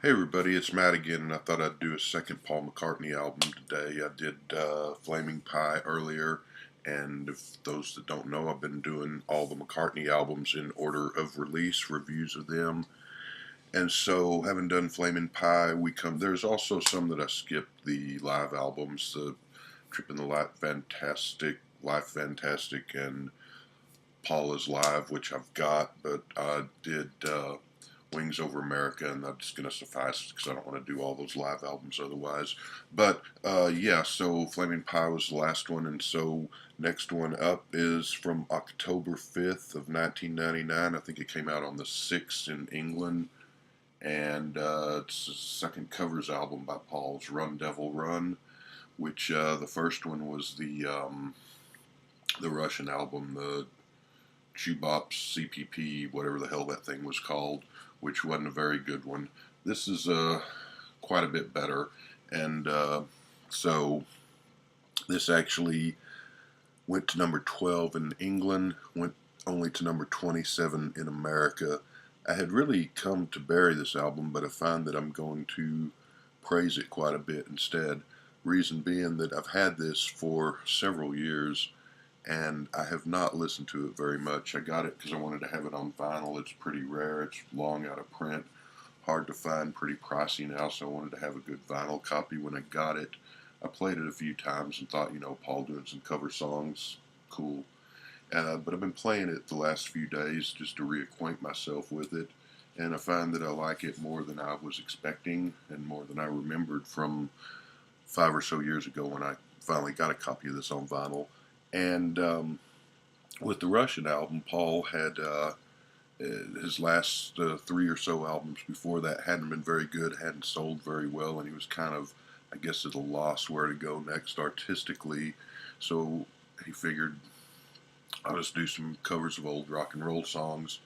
Hey everybody, it's Matt again, and I thought I'd do a second Paul McCartney album today. I did Flaming Pie earlier, and if those that don't know, I've been doing all the McCartney albums in order of release, reviews of them. And so, having done Flaming Pie, there's also some that I skipped, the live albums, the Trip in the Life Fantastic, and Paul is Live, which I've got, but I did Wings Over America, and that's going to suffice because I don't want to do all those live albums otherwise. But yeah, so Flaming Pie was the last one, and so next one up is from October 5th of 1999. I think it came out on the 6th in England, and it's the second covers album by Paul's Run Devil Run, which the first one was the Russian album, the Shoebox CPP, whatever the hell that thing was called, which wasn't a very good one. This is quite a bit better, and so this actually went to number 12 in England, went only to number 27 in America. I had really come to bury this album, but I find that I'm going to praise it quite a bit instead. Reason being that I've had this for several years, and I have not listened to it very much. I got it because I wanted to have it on vinyl. It's pretty rare. It's long out of print, hard to find, pretty pricey now, so I wanted to have a good vinyl copy when I got it. I played it a few times and thought, Paul doing some cover songs, cool. But I've been playing it the last few days just to reacquaint myself with it, and I find that I like it more than I was expecting and more than I remembered from 5 or so years ago when I finally got a copy of this on vinyl. And with the Russian album, Paul had his last three or so albums before that hadn't been very good, hadn't sold very well, and he was kind of, I guess, at a loss where to go next artistically. So he figured, I'll just do some covers of old rock and roll songs.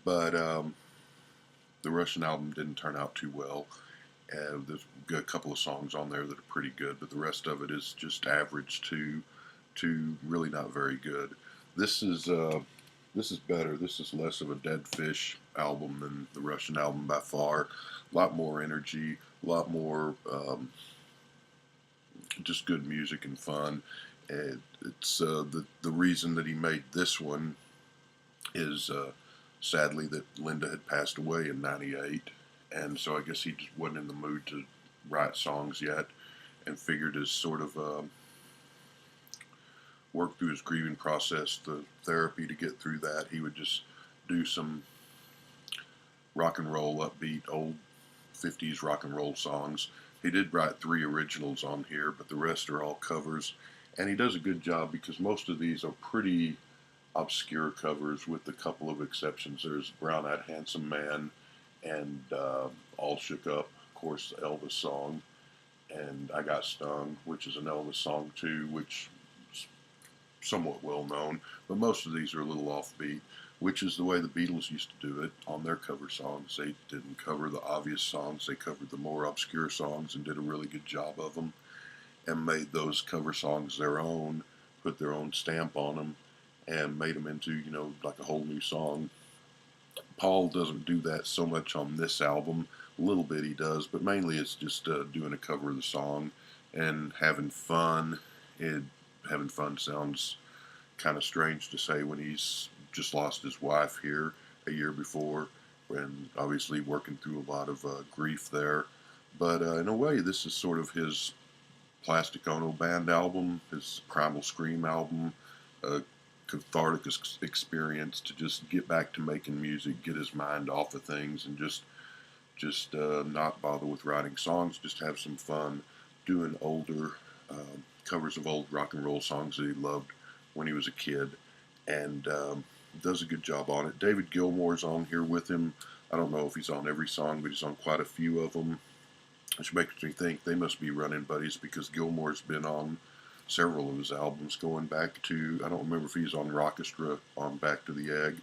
But the Russian album didn't turn out too well. There's a couple of songs on there that are pretty good, but the rest of it is just average to really not very good. This is better. This is less of a dead fish album than the Russian album by far. A lot more energy, a lot more just good music and fun. It's the reason that he made this one is sadly that Linda had passed away in '98, and so I guess he just wasn't in the mood to write songs yet, and figured as sort of work through his grieving process, the therapy to get through that, he would just do some rock and roll, upbeat, old 50s rock and roll songs. He did write 3 originals on here, but the rest are all covers. And he does a good job because most of these are pretty obscure covers with a couple of exceptions. There's Brown Eyed Handsome Man and All Shook Up, of course, the Elvis song, and I Got Stung, which is an Elvis song too, which somewhat well known, but most of these are a little offbeat, which is the way the Beatles used to do it on their cover songs. They didn't cover the obvious songs, they covered the more obscure songs and did a really good job of them and made those cover songs their own, put their own stamp on them, and made them into, like a whole new song. Paul doesn't do that so much on this album. A little bit he does, but mainly it's just doing a cover of the song and having fun. Having fun sounds kind of strange to say when he's just lost his wife here a year before, and obviously working through a lot of grief there. But in a way, this is sort of his Plastic Ono Band album, his Primal Scream album, a cathartic experience to just get back to making music, get his mind off of things, and just not bother with writing songs, just have some fun doing older covers of old rock and roll songs that he loved when he was a kid, and does a good job on it. David Gilmour's on here with him. I don't know if he's on every song, but he's on quite a few of them, which makes me think they must be running buddies because Gilmour's been on several of his albums going back to, I don't remember if he's on Rockestra on Back to the Egg,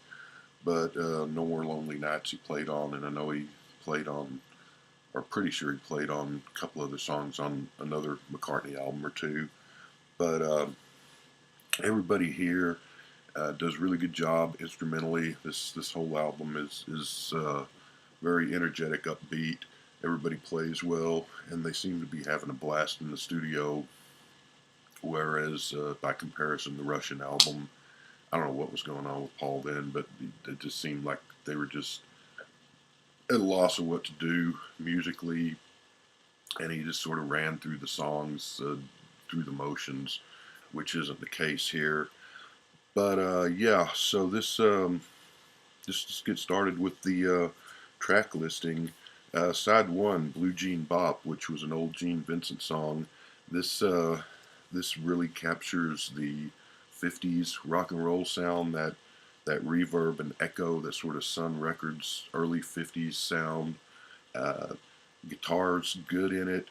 but No More Lonely Nights he played on, and I know he played on, or pretty sure he played on a couple other songs on another McCartney album or two. But everybody here does a really good job instrumentally. This whole album is very energetic, upbeat. Everybody plays well, and they seem to be having a blast in the studio. Whereas, by comparison, the Russian album, I don't know what was going on with Paul then, but it just seemed like they were just at a loss of what to do musically, and he just sort of ran through the songs, through the motions, which isn't the case here. But yeah, so just get started with the track listing. Side one, Blue Jean Bop, which was an old Gene Vincent song. This this really captures the '50s rock and roll sound, that reverb and echo, that sort of Sun Records early '50s sound. Uh, Guitar's good in it.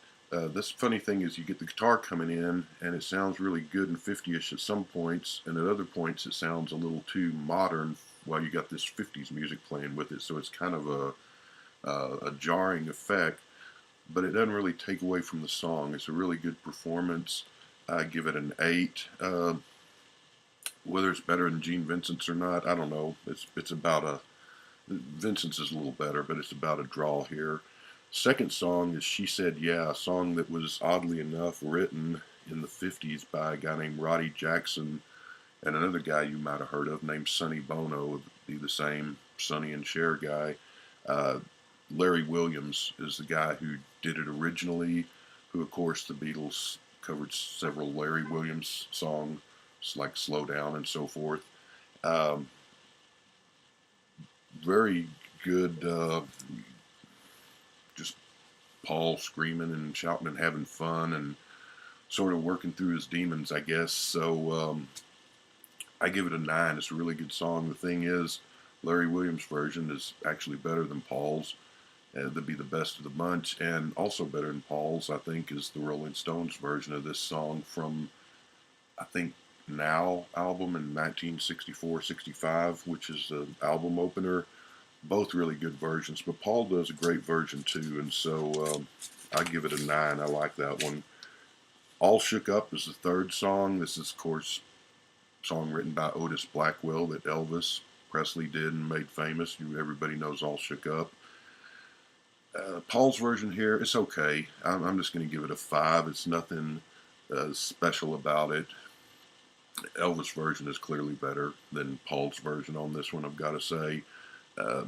This funny thing is you get the guitar coming in and it sounds really good and 50ish at some points, and at other points it sounds a little too modern while you got this 50s music playing with it. So it's kind of a jarring effect, but it doesn't really take away from the song. It's a really good performance. I give it an 8. Whether it's better than Gene Vincent's or not, I don't know. It's about a Vincent's is a little better, but it's about a draw here. Second song is She Said Yeah, a song that was oddly enough written in the 50s by a guy named Roddy Jackson and another guy you might have heard of named Sonny Bono, would be the same Sonny and Cher guy. Uh, Larry Williams is the guy who did it originally, who, of course, the Beatles covered several Larry Williams songs like Slow Down and so forth. Um, Very good, just Paul screaming and shouting and having fun and sort of working through his demons, I guess. So I give it a 9. It's a really good song. The thing is, Larry Williams' version is actually better than Paul's. That'd be the best of the bunch. And also better than Paul's, I think, is the Rolling Stones version of this song from, I think, Now album in 1964-65, which is an album opener. Both really good versions, but Paul does a great version too, and so I give it a 9. I like that one. All Shook Up is the third song. This is, of course, a song written by Otis Blackwell that Elvis Presley did and made famous. Everybody knows All Shook Up. Paul's version here, it's okay. I'm just going to give it a 5. It's nothing special about it. Elvis' version is clearly better than Paul's version on this one, I've got to say. Uh,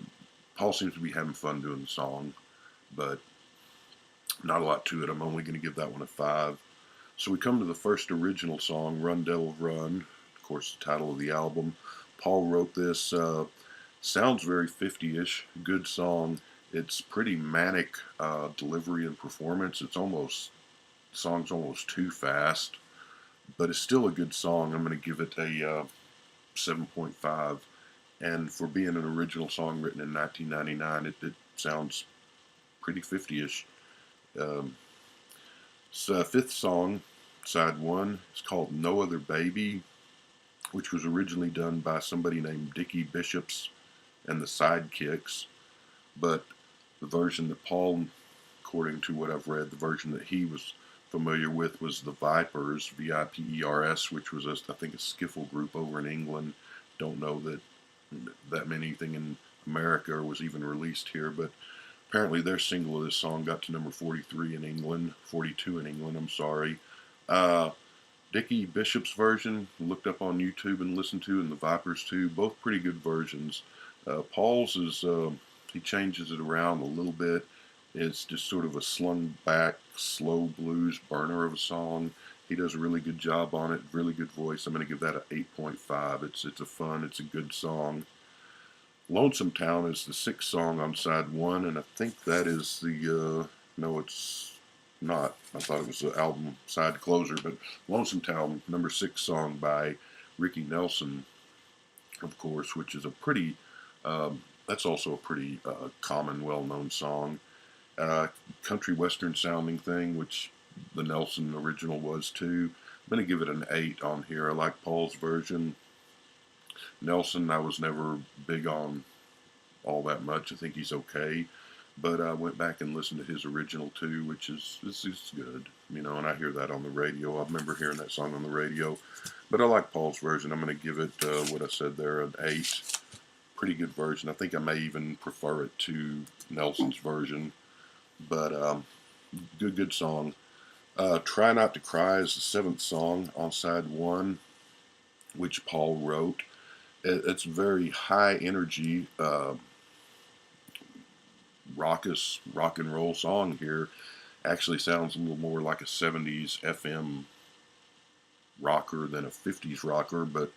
Paul seems to be having fun doing the song, but not a lot to it. I'm only going to give that one a 5. So we come to the first original song, Run Devil Run, of course, the title of the album. Paul wrote this. Sounds very 50-ish. Good song. It's pretty manic delivery and performance. The song's almost too fast, but it's still a good song. I'm going to give it a 7.5. And for being an original song written in 1999, it sounds pretty 50-ish. Fifth song, side one, is called No Other Baby, which was originally done by somebody named Dickie Bishops and the Sidekicks. But the version that Paul, according to what I've read, the version that he was familiar with was the Vipers, Vipers, which was, I think, a skiffle group over in England. Don't know that anything in America was even released here, but apparently their single of this song got to number 42 in England, I'm sorry. Dickie Bishop's version, looked up on YouTube and listened to, and the Vipers too, both pretty good versions. Paul's is, he changes it around a little bit. It's just sort of a slung back, slow blues burner of a song. He does a really good job on it, really good voice. I'm going to give that an 8.5. It's a good song. Lonesome Town is the 6th song on side one, and I think that is the, no, it's not. I thought it was the album side closer, but Lonesome Town, number 6 song by Ricky Nelson, of course, which is a pretty, that's also a pretty common, well-known song. Country western sounding thing, which the Nelson original was too. I'm going to give it an 8 on here. I like Paul's version. Nelson, I was never big on all that much. I think he's okay. But I went back and listened to his original too, which is good. You know, and I hear that on the radio. I remember hearing that song on the radio. But I like Paul's version. I'm going to give it, what I said there, an 8. Pretty good version. I think I may even prefer it to Nelson's version. But good song. Try Not to Cry is the seventh song on side one, which Paul wrote. It's very high energy, raucous rock and roll song here. Actually sounds a little more like a 70s FM rocker than a 50s rocker, but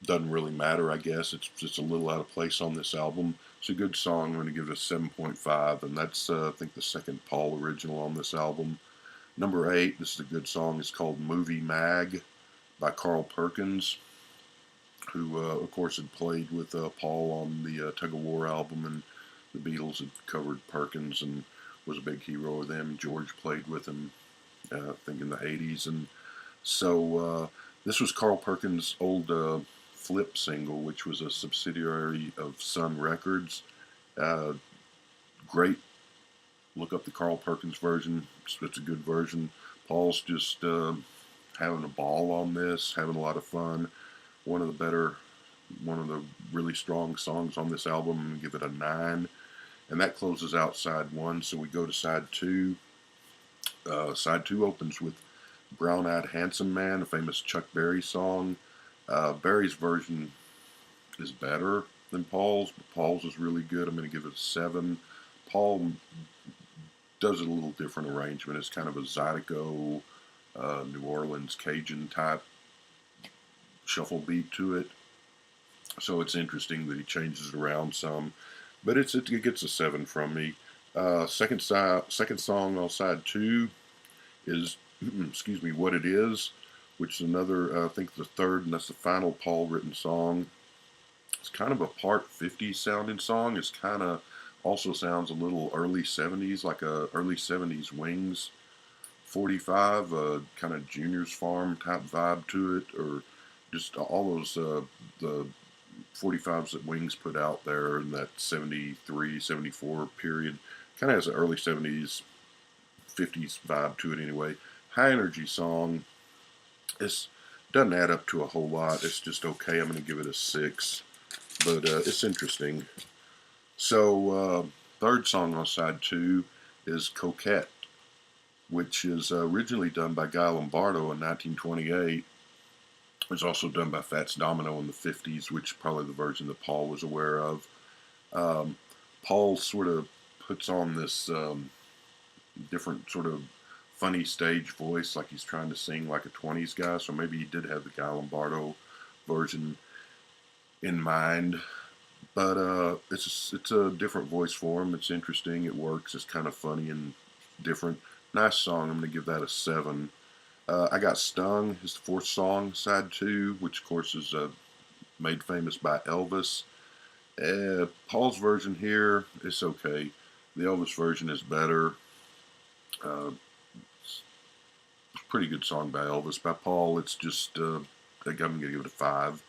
doesn't really matter, I guess. It's just a little out of place on this album. It's a good song. I'm going to give it a 7.5, and that's, I think, the second Paul original on this album. Number 8, this is a good song. It's called Movie Mag by Carl Perkins, who, of course, had played with Paul on the Tug of War album, and the Beatles had covered Perkins and was a big hero of them. George played with him, I think, in the 80s, and so this was Carl Perkins' old Flip single, which was a subsidiary of Sun Records. Uh, Great. Look up the Carl Perkins version. It's a good version. Paul's just having a ball on this, having a lot of fun. One of the really strong songs on this album. I'm going to give it a 9. And that closes out side one. So we go to side two. Side two opens with Brown Eyed Handsome Man, a famous Chuck Berry song. Berry's version is better than Paul's, but Paul's is really good. I'm going to give it a 7. Paul does a little different arrangement. It's kind of a Zydeco, New Orleans Cajun type shuffle beat to it. So it's interesting that he changes it around some, but it gets a 7 from me. Second song on side 2 is excuse me, What It Is, which is another, I think the third, and that's the final Paul written song. It's kind of a part 50s sounding song. It's kind of also sounds a little early 70s, like a early 70s Wings 45, kind of Junior's Farm type vibe to it, or just all those the 45s that Wings put out there in that 73, 74 period. Kind of has an early 70s, 50s vibe to it anyway. High energy song. It doesn't add up to a whole lot. It's just okay. I'm going to give it a 6, but it's interesting. So third song on side 2 is Coquette, which is originally done by Guy Lombardo in 1928. It was also done by Fats Domino in the 50s, which is probably the version that Paul was aware of. Paul sort of puts on this different sort of funny stage voice, like he's trying to sing like a 20s guy, so maybe he did have the Guy Lombardo version in mind. But it's a different voice for him. It's interesting. It works. It's kind of funny and different. Nice song. I'm going to give that a 7. I Got Stung is the fourth song, side 2, which of course is made famous by Elvis. Paul's version here is okay. The Elvis version is better. It's a pretty good song by Elvis. By Paul, it's just, I'm going to give it a 5.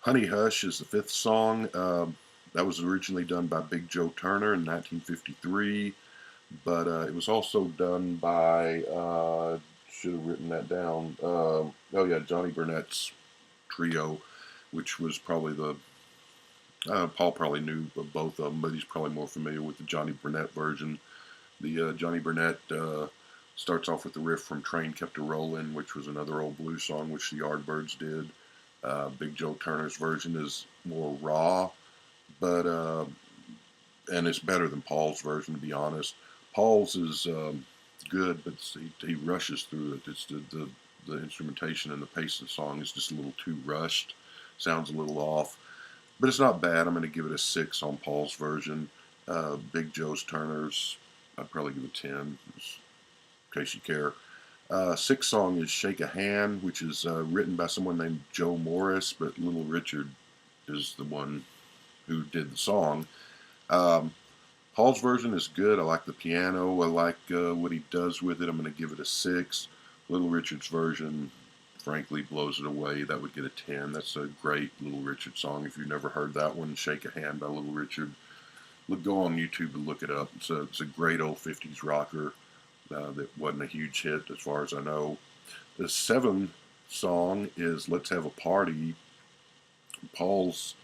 Honey Hush is the fifth song. That was originally done by Big Joe Turner in 1953, but it was also done by, should have written that down, oh yeah, Johnny Burnett's trio, which was probably Paul probably knew of both of them, but he's probably more familiar with the Johnny Burnett version. The Johnny Burnett starts off with the riff from Train Kept a Rollin', which was another old blues song, which the Yardbirds did. Big Joe Turner's version is more raw, but and it's better than Paul's version, to be honest. Paul's is good, but he rushes through it. It's the instrumentation and the pace of the song is just a little too rushed. Sounds a little off, but it's not bad. I'm going to give it a 6 on Paul's version. Big Joe's Turner's, I'd probably give it 10, in case you care. Sixth song is Shake a Hand, which is written by someone named Joe Morris, but Little Richard is the one who did the song. Paul's version is good. I like the piano. I like what he does with it. I'm going to give it a 6. Little Richard's version, frankly, blows it away. That would get a 10. That's a great Little Richard song. If you've never heard that one, Shake a Hand by Little Richard, go on YouTube and look it up. It's a great old 50s rocker. That wasn't a huge hit as far as I know. The seventh song is Let's Have a Party. Paul's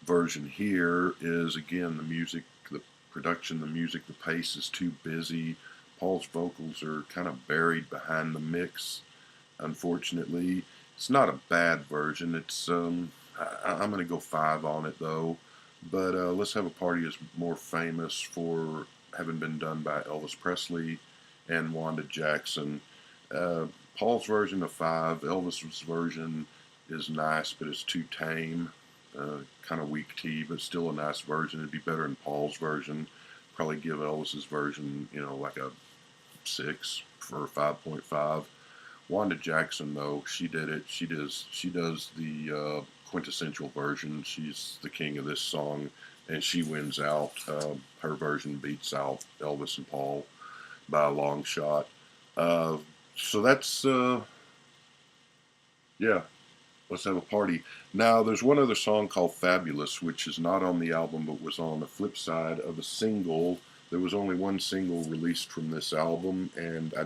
version here is, again, the music that production, the music, the pace is too busy. Paul's vocals are kind of buried behind the mix, unfortunately. It's not a bad version. I'm going to go 5 on it though. But Let's Have a Party is more famous for having been done by Elvis Presley and Wanda Jackson. Uh, Paul's version of 5, Elvis's version is nice, but it's too tame. Kind of weak tea, but still a nice version. It'd be better than Paul's version. Probably give Elvis's version, like a 6 for 5.5. Wanda Jackson, though, she did it. She does the quintessential version. She's the king of this song, and she wins out. Her version beats out Elvis and Paul by a long shot. Uh, so that's yeah. Let's Have a Party. Now, there's one other song called Fabulous, which is not on the album, but was on the flip side of a single. There was only one single released from this album, and I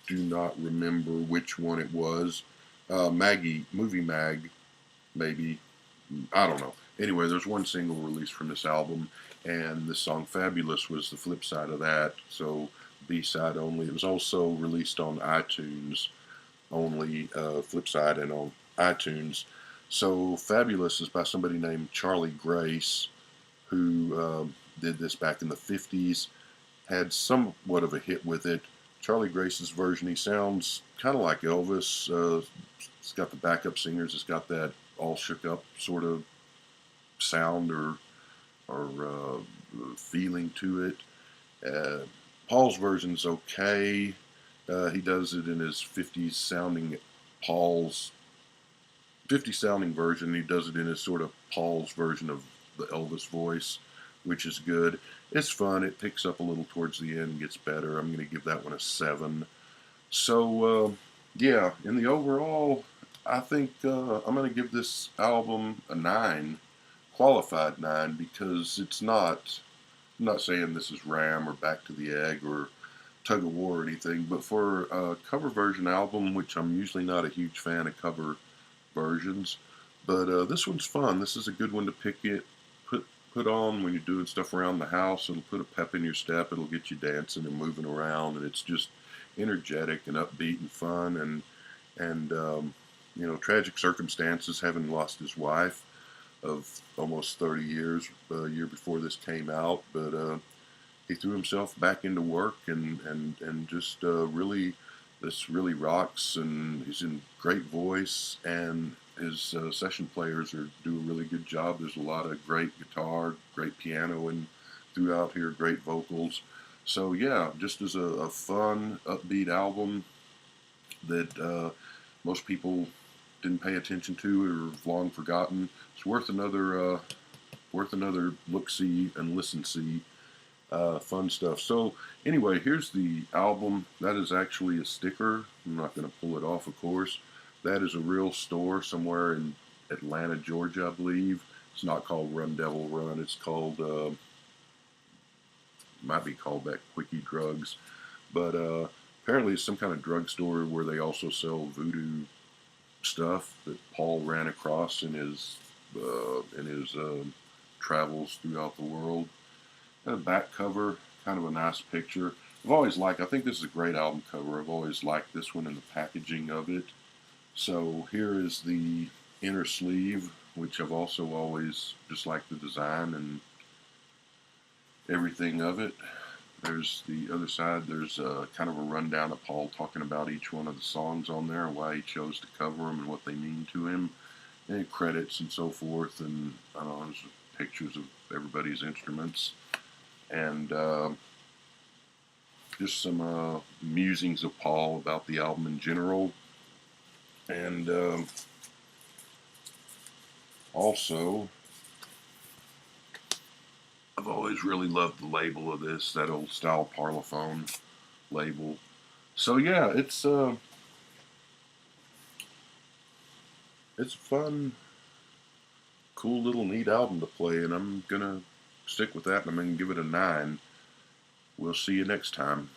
do not remember which one it was. Maggie, Movie Mag, maybe. I don't know. Anyway, there's one single released from this album, and the song Fabulous was the flip side of that, so B-side only. It was also released on iTunes only, flip side, and on iTunes. So Fabulous is by somebody named Charlie Grace, who did this back in the 50s, had somewhat of a hit with it. Charlie Grace's version, he sounds kind of like Elvis. It's got the backup singers. It's got that all shook up sort of sound or feeling to it. Paul's version's okay. He does it in his 50s sounding Paul's 50 sounding version. He does it in his sort of Paul's version of the Elvis voice, which is good. It's fun. It picks up a little towards the end and gets better. I'm going to give that one a 7. So, yeah, in the overall, I think I'm going to give this album a 9, qualified 9, because I'm not saying this is Ram or Back to the Egg or Tug of War or anything, but for a cover version album, which I'm usually not a huge fan of cover versions, but this one's fun. This is a good one to put on when you're doing stuff around the house. It'll put a pep in your step. It'll get you dancing and moving around, and it's just energetic and upbeat and fun. And tragic circumstances, having lost his wife of almost 30 years a year before this came out, but he threw himself back into work and just this really rocks, and he's in great voice, and his session players do a really good job. There's a lot of great guitar, great piano, and throughout here, great vocals. So yeah, just as a fun, upbeat album that most people didn't pay attention to or have long forgotten. It's worth another look-see and listen-see. Fun stuff. So anyway, here's the album. That is actually a sticker. I'm not going to pull it off, of course. That is a real store somewhere in Atlanta, Georgia, I believe. It's not called Run Devil Run. It's called, might be called that Quickie Drugs. But apparently it's some kind of drugstore where they also sell voodoo stuff that Paul ran across in his travels throughout the world. A back cover, kind of a nice picture. I think this is a great album cover. I've always liked this one and the packaging of it. So here is the inner sleeve, which I've also always just liked the design and everything of it. There's the other side. There's kind of a rundown of Paul talking about each one of the songs on there, why he chose to cover them and what they mean to him, and credits and so forth. And I don't know, there's pictures of everybody's instruments. And just some musings of Paul about the album in general. And also, I've always really loved the label of this, that old style Parlophone label. So yeah, it's a fun, cool little neat album to play, and I'm gonna stick with that, and I'm gonna give it a 9. We'll see you next time.